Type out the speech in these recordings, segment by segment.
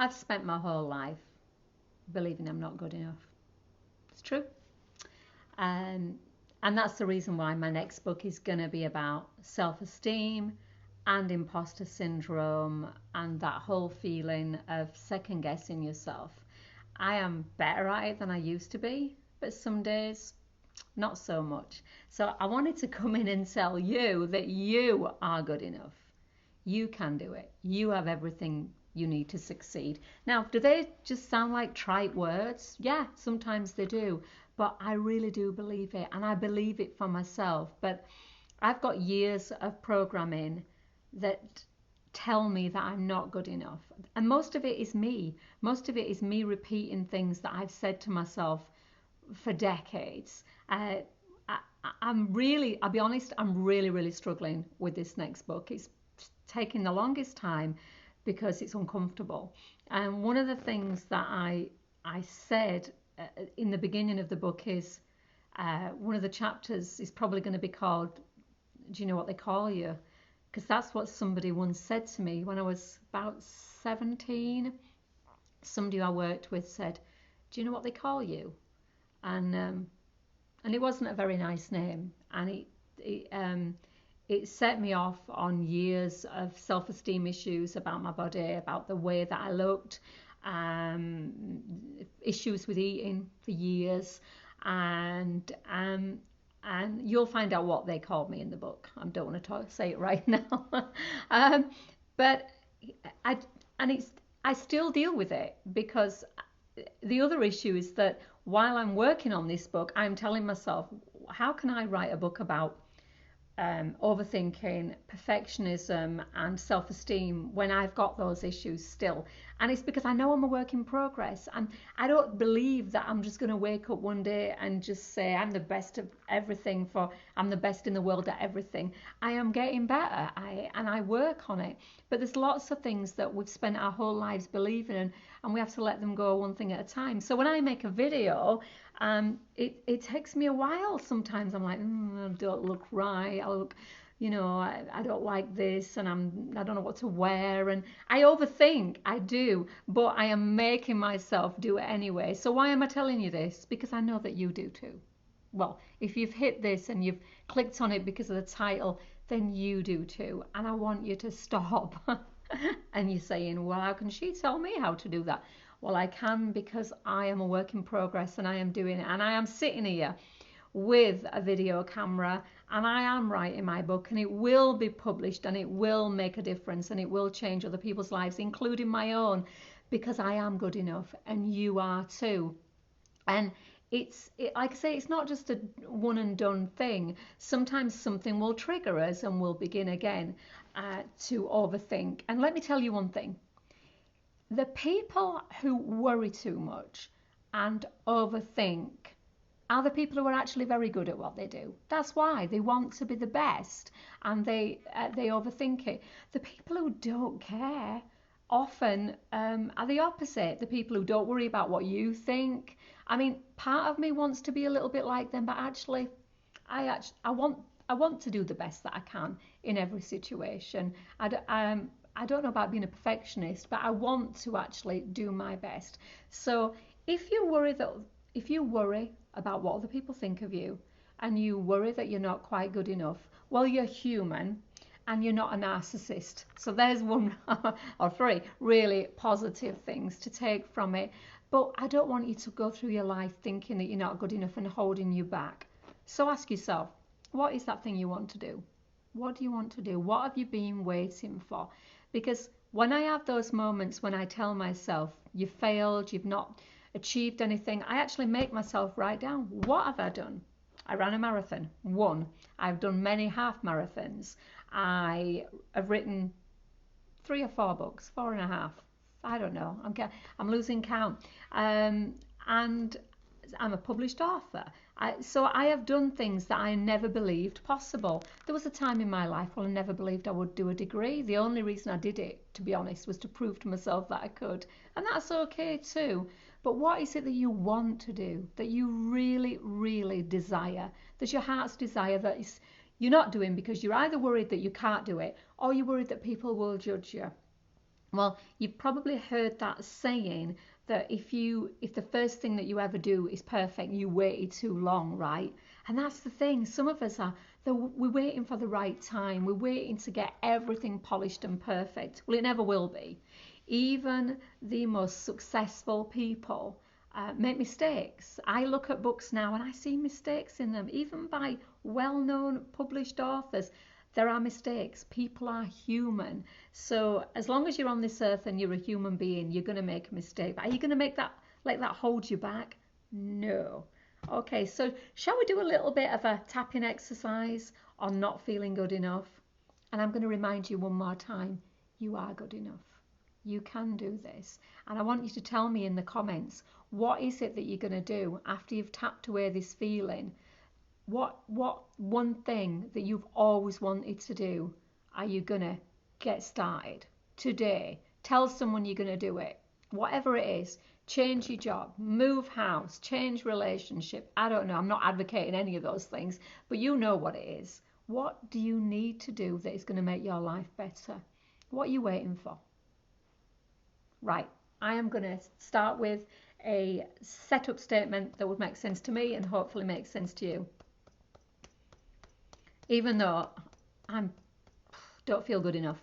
I've spent my whole life believing I'm not good enough. It's true. Um, and that's the reason why my next book is going to be about self-esteem and imposter syndrome and that whole feeling of second guessing yourself. I am better at it than I used to be, but some days not so much. So I wanted to come in and tell you that you are good enough. You can do it. You have everything you need to succeed. Now, do they just sound like trite words? Yeah, sometimes they do. But I really do believe it, and I believe it for myself. But I've got years of programming that tell me that I'm not good enough. And most of it is me. Most of it is me repeating things that I've said to myself for decades. I'll be honest, I'm really struggling with this next book. It's taking the longest time because it's uncomfortable. And one of the things that I said in the beginning of the book is one of the chapters is probably going to be called, do you know what they call you? Because that's what somebody once said to me when I was about 17. Somebody I worked with said, do you know what they call you? And it wasn't a very nice name, and it set me off on years of self-esteem issues about my body, about the way that I looked, issues with eating for years, and you'll find out what they called me in the book. I don't want to say it right now, but I and it's I still deal with it because the other issue is that while I'm working on this book, I'm telling myself, how can I write a book about overthinking, perfectionism, and self-esteem when I've got those issues still? And it's because I know I'm a work in progress, and I don't believe that I'm just going to wake up one day and just say I'm the best of everything, I'm the best in the world at everything. I am getting better, and I work on it. But there's lots of things that we've spent our whole lives believing in, and we have to let them go one thing at a time. So when I make a video, it takes me a while. Sometimes I'm like, I don't look right. I don't like this, and I don't know what to wear, and I overthink. I do, but I am making myself do it anyway. So why am I telling you this? Because I know that you do too. Well, if you've hit this and you've clicked on it because of the title, then you do too. And I want you to stop. And you're saying, well, how can she tell me how to do that? Well, I can because I am a work in progress and I am doing it. And I am sitting here with a video camera and I am writing my book, and it will be published and it will make a difference and it will change other people's lives, including my own, because I am good enough and you are too. And like I say, it's not just a one and done thing. Sometimes something will trigger us and we'll begin again to overthink. And let me tell you one thing. The people who worry too much and overthink are the people who are actually very good at what they do. That's why they want to be the best, and they overthink it. The people who don't care often are the opposite. The people who don't worry about what you think. I mean, part of me wants to be a little bit like them, but actually, I want to do the best that I can in every situation. I don't know about being a perfectionist, but I want to actually do my best. So if you worry about what other people think of you, and you worry that you're not quite good enough, well, you're human and you're not a narcissist. So there's one or three really positive things to take from it. But I don't want you to go through your life thinking that you're not good enough and holding you back. So ask yourself, what is that thing you want to do? What do you want to do? What have you been waiting for? Because when I have those moments when I tell myself, you failed, you've not achieved anything, I actually make myself write down, what have I done? I ran a marathon, one. I've done many half marathons. I have written 3 or 4 books, 4.5. I don't know. I'm losing count. And I'm a published author. So I have done things that I never believed possible. There was a time in my life when I never believed I would do a degree. The only reason I did it, to be honest, was to prove to myself that I could. And that's okay too. But what is it that you want to do, that you really desire? That's your heart's desire that you're not doing because you're either worried that you can't do it or you're worried that people will judge you. Well, you've probably heard that saying that if the first thing that you ever do is perfect, you waited too long, right? And that's the thing. Some of us we're waiting for the right time. We're waiting to get everything polished and perfect. Well, it never will be. Even the most successful people make mistakes. I look at books now and I see mistakes in them, even by well-known published authors. There are mistakes. People are human. So as long as you're on this earth and you're a human being, you're going to make a mistake. But are you going to let that hold you back? No. Okay, so shall we do a little bit of a tapping exercise on not feeling good enough? And I'm going to remind you one more time, you are good enough. You can do this. And I want you to tell me in the comments, what is it that you're going to do after you've tapped away this feeling? What one thing that you've always wanted to do are you going to get started today? Tell someone you're going to do it. Whatever it is, change your job, move house, change relationship. I don't know. I'm not advocating any of those things, but you know what it is. What do you need to do that is going to make your life better? What are you waiting for? Right. I am going to start with a setup statement that would make sense to me and hopefully make sense to you. Even though I don't feel good enough,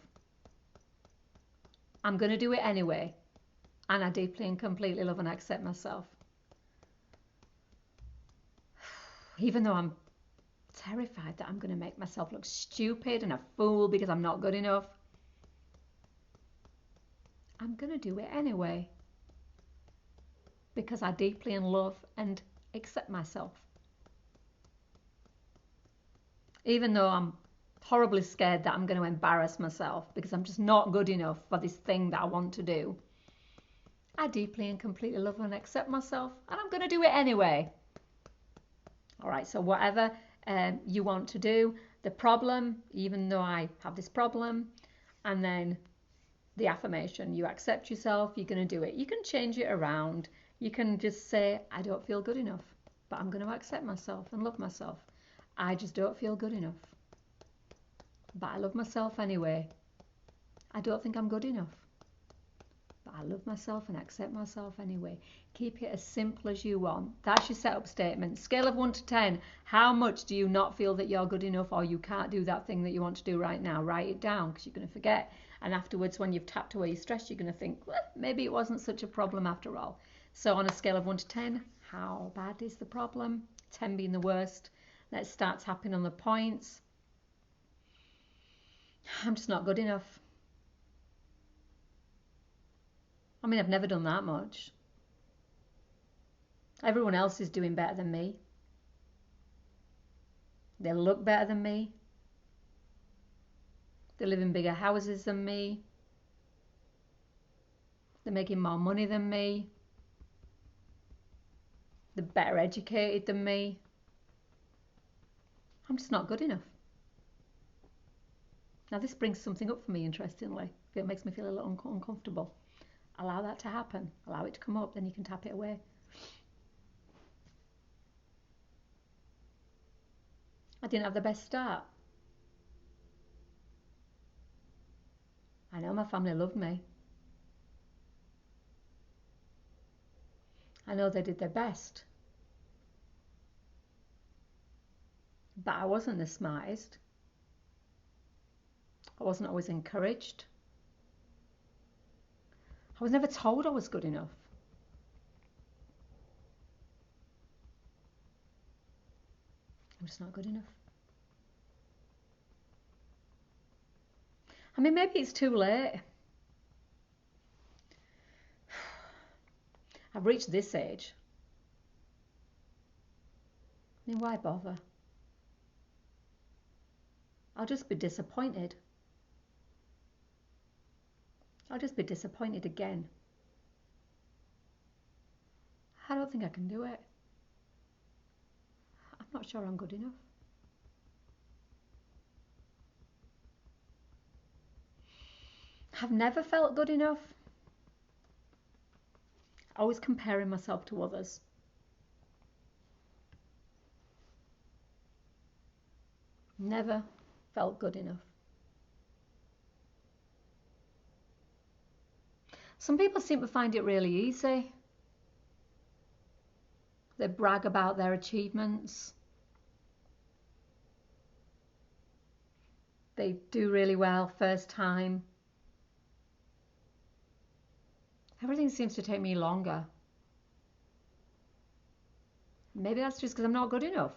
I'm going to do it anyway, and I deeply and completely love and accept myself. Even though I'm terrified that I'm going to make myself look stupid and a fool because I'm not good enough, I'm going to do it anyway because I deeply love and accept myself. Even though I'm horribly scared that I'm going to embarrass myself because I'm just not good enough for this thing that I want to do, I deeply and completely love and accept myself, and I'm going to do it anyway. All right, so whatever you want to do, the problem, even though I have this problem, and then the affirmation, you accept yourself, you're going to do it. You can change it around. You can just say, I don't feel good enough, but I'm going to accept myself and love myself. I just don't feel good enough, but I love myself anyway. I don't think I'm good enough, but I love myself and accept myself anyway. Keep it as simple as you want. That's your setup statement. Scale of 1 to 10. How much do you not feel that you're good enough or you can't do that thing that you want to do right now? Write it down because you're going to forget. And afterwards, when you've tapped away your stress, you're going to think, well, maybe it wasn't such a problem after all. So on a scale of 1 to 10, how bad is the problem? 10 being the worst. Let's start tapping on the points. I'm just not good enough. I mean, I've never done that much. Everyone else is doing better than me. They look better than me. They live in bigger houses than me. They're making more money than me. They're better educated than me. I'm just not good enough. Now this brings something up for me, interestingly. It makes me feel a little uncomfortable. Allow that to happen. Allow it to come up, then you can tap it away. I didn't have the best start. I know my family loved me. I know they did their best. But I wasn't the smartest. I wasn't always encouraged. I was never told I was good enough. I'm just not good enough. I mean, maybe it's too late. I've reached this age. I mean, why bother? I'll just be disappointed. I'll just be disappointed again. I don't think I can do it. I'm not sure I'm good enough. I've never felt good enough. Always comparing myself to others. Never felt good enough. Some people seem to find it really easy. They brag about their achievements. They do really well first time. Everything seems to take me longer. Maybe that's just because I'm not good enough.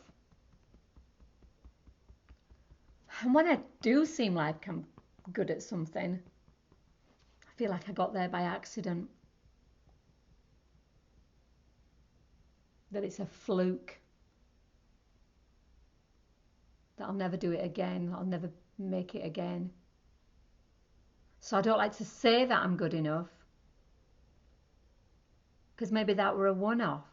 And when I do seem like I'm good at something, I feel like I got there by accident. That it's a fluke. That I'll never do it again. I'll never make it again. So I don't like to say that I'm good enough, because maybe that were a one-off.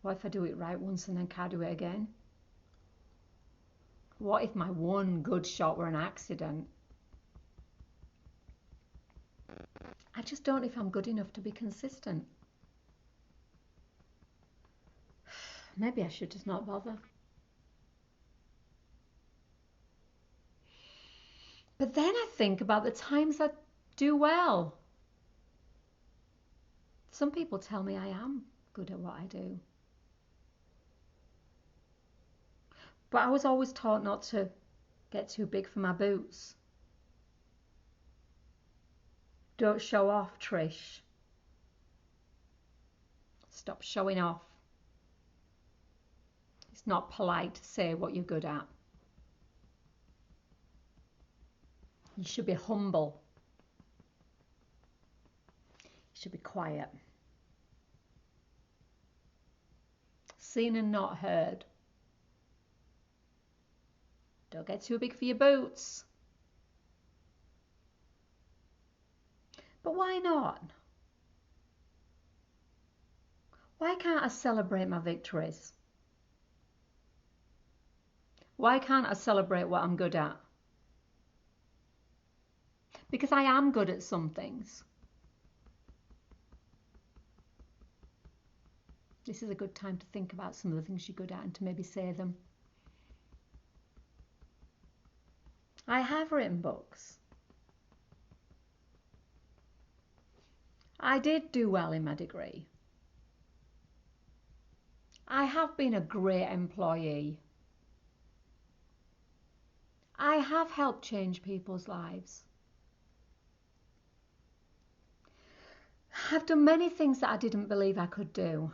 What if I do it right once and then can't do it again? What if my one good shot were an accident? I just don't know if I'm good enough to be consistent. Maybe I should just not bother. But then I think about the times I do well. Some people tell me I am good at what I do. But I was always taught not to get too big for my boots. Don't show off, Trish. Stop showing off. It's not polite to say what you're good at. You should be humble. You should be quiet. Seen and not heard. Don't get too big for your boots. But why not? Why can't I celebrate my victories? Why can't I celebrate what I'm good at? Because I am good at some things. This is a good time to think about some of the things you're good at and to maybe say them. I have written books. I did do well in my degree. I have been a great employee. I have helped change people's lives. I've done many things that I didn't believe I could do.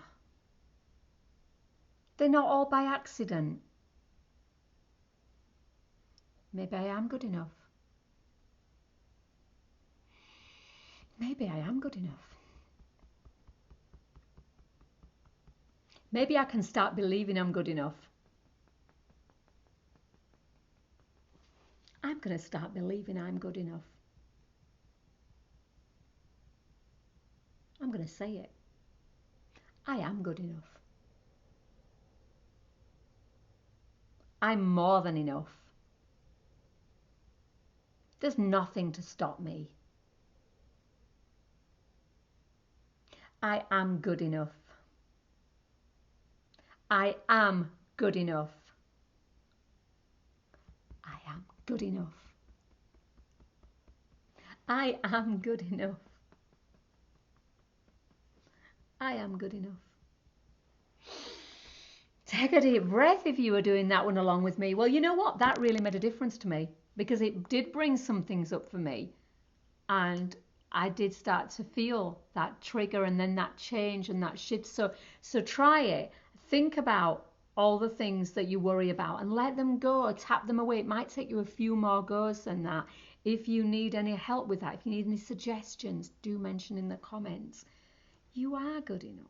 They're not all by accident. Maybe I am good enough. Maybe I am good enough. Maybe I can start believing I'm good enough. I'm going to start believing I'm good enough. I'm going to say it. I am good enough. I'm more than enough. There's nothing to stop me. I am good enough. I am good enough. I am good enough. I am good enough. I am good enough. Take a deep breath if you were doing that one along with me. Well, you know what? That really made a difference to me, because it did bring some things up for me. And I did start to feel that trigger and then that change and that shift. So try it. Think about all the things that you worry about and let them go. Tap them away. It might take you a few more goes than that. If you need any help with that, if you need any suggestions, do mention in the comments. You are good enough.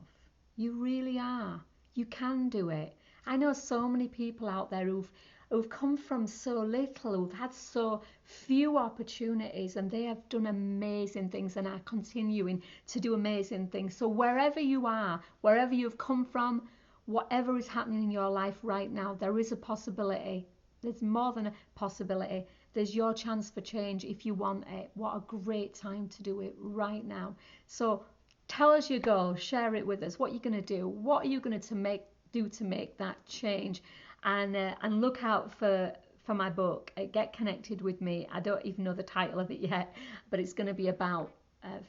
You really are. You can do it. I know so many people out there who've come from so little, who've had so few opportunities, and they have done amazing things and are continuing to do amazing things. So wherever you are, wherever you've come from, whatever is happening in your life right now, there is a possibility. There's more than a possibility. There's your chance for change if you want it. What a great time to do it right now. So tell us your goal, share it with us. What are you going to do? What are you going to do to make that change? And look out for for my book, Get Connected With Me. I don't even know the title of it yet, but it's going to be about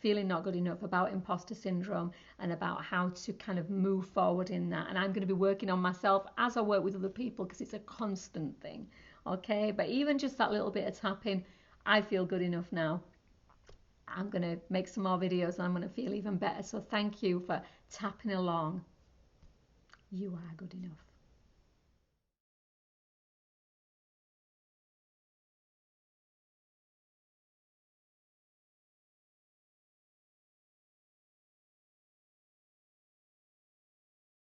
feeling not good enough, about imposter syndrome, and about how to kind of move forward in that. And I'm going to be working on myself as I work with other people, because it's a constant thing. Okay, but even just that little bit of tapping, I feel good enough now. I'm going to make some more videos and I'm going to feel even better. So thank you for tapping along. You are good enough.